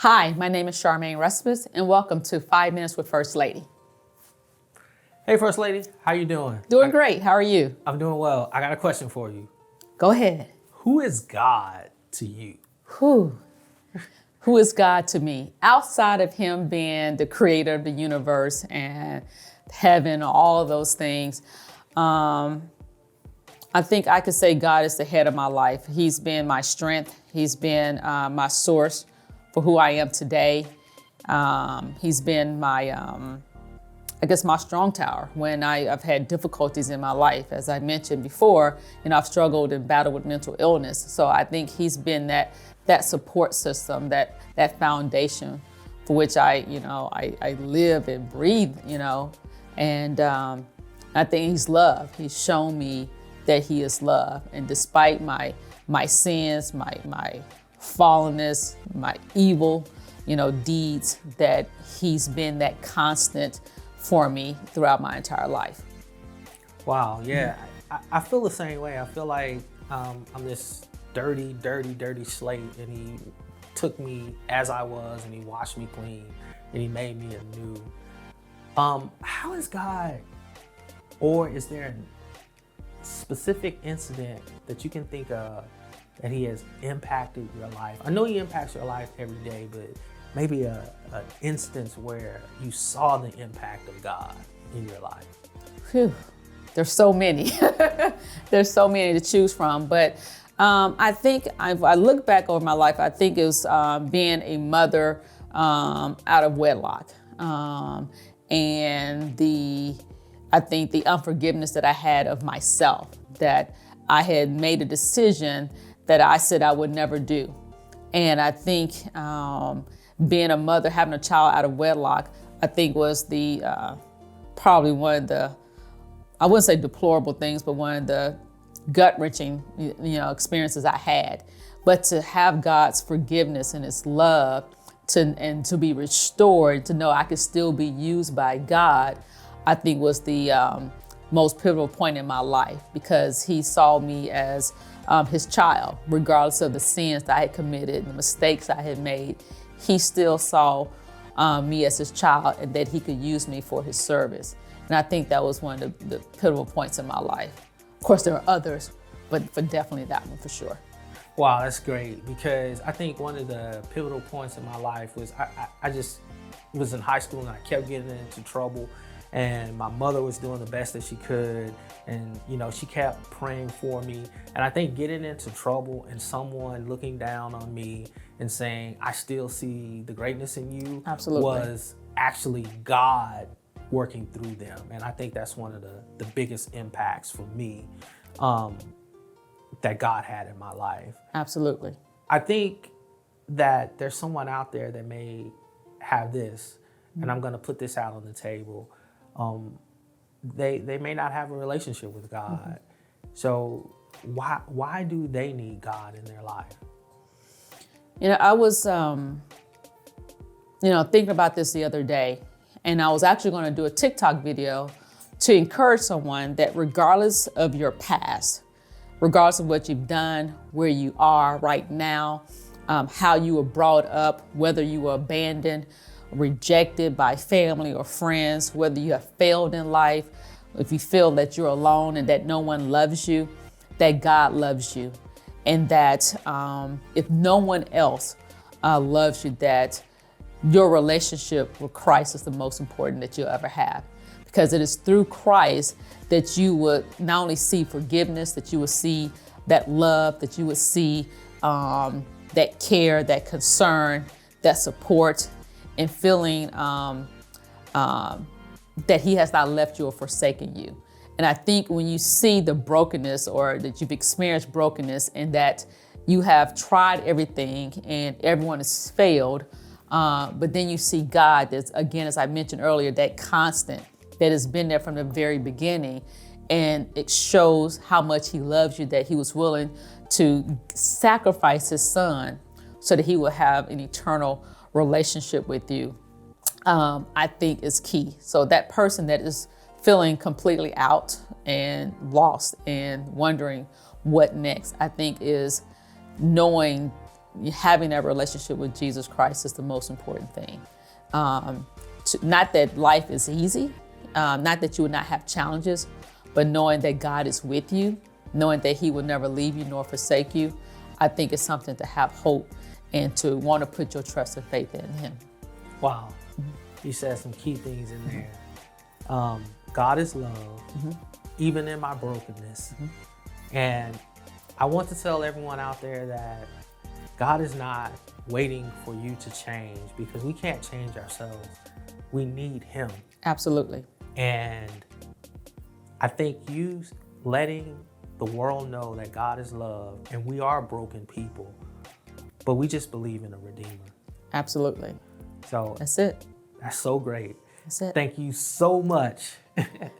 Hi, my name is Charmaine Respass, and welcome to 5 Minutes with First Lady. Hey, First Lady, how you doing? Doing great. How are you? I'm doing well. I got a question for you. Go ahead. Who is God to you? Who is God to me? Outside of him being the creator of the universe and heaven, all of those things, I think I could say God is the head of my life. He's been my strength. He's been my source for who I am today. He's been my, my strong tower when I've had difficulties in my life. As I mentioned before, I've struggled and battled with mental illness. So I think he's been that support system, that foundation for which I live and breathe, and I think he's love. He's shown me that he is love. And despite my sins, my fallenness, my evil, deeds, that he's been that constant for me throughout my entire life. Wow, yeah, I feel the same way. I feel like I'm this dirty slate, and he took me as I was, and he washed me clean, and he made me anew. How is God, or is there a specific incident that you can think of that he has impacted your life? I know he impacts your life every day, but maybe an instance where you saw the impact of God in your life. Whew. There's so many. There's so many to choose from. But I think if I look back over my life, I think it was being a mother out of wedlock. And I think the unforgiveness that I had of myself, that I had made a decision that I said I would never do. And I think being a mother, having a child out of wedlock, I think was the probably one of the, I wouldn't say deplorable things, but one of the gut-wrenching experiences I had. But to have God's forgiveness and his love and to be restored, to know I could still be used by God, I think was the most pivotal point in my life, because he saw me as his child, regardless of the sins that I had committed, the mistakes I had made. He still saw me as his child, and that he could use me for his service. And I think that was one of the pivotal points in my life. Of course, there are others, but for definitely that one for sure. Wow, that's great, because I think one of the pivotal points in my life was I just was in high school, and I kept getting into trouble. And my mother was doing the best that she could, and she kept praying for me. And I think getting into trouble and someone looking down on me and saying, I still see the greatness in you, absolutely, was actually God working through them. And I think that's one of the biggest impacts for me that God had in my life. Absolutely. I think that there's someone out there that may have this, and I'm gonna put this out on the table. They may not have a relationship with God. Mm-hmm. So why do they need God in their life? I was thinking about this the other day, and I was actually going to do a TikTok video to encourage someone that regardless of your past, regardless of what you've done, where you are right now, how you were brought up, whether you were abandoned, rejected by family or friends, whether you have failed in life, if you feel that you're alone and that no one loves you, that God loves you. And that if no one else loves you, that your relationship with Christ is the most important that you'll ever have. Because it is through Christ that you would not only see forgiveness, that you would see that love, that you would see that care, that concern, that support, and feeling that he has not left you or forsaken you. And I think when you see the brokenness, or that you've experienced brokenness, and that you have tried everything and everyone has failed, but then you see God that's, again, as I mentioned earlier, that constant that has been there from the very beginning, and it shows how much he loves you, that he was willing to sacrifice his son so that he would have an eternal relationship with you, I think is key. So that person that is feeling completely out and lost and wondering what next, I think is knowing having that relationship with Jesus Christ is the most important thing. Not that life is easy, not that you will not have challenges, but knowing that God is with you, knowing that he will never leave you nor forsake you, I think it's something to have hope and to want to put your trust and faith in him. Wow. You said some key things in there. God is love, even in my brokenness. And I want to tell everyone out there that God is not waiting for you to change, because we can't change ourselves. We need him. Absolutely. And I think you letting the world know that God is love and we are broken people, but we just believe in a Redeemer. Absolutely. So That's it. that's so great. That's it. Thank you so much.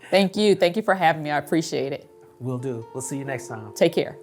Thank you. Thank you for having me. I appreciate it. Will do. We'll see you next time. Take care.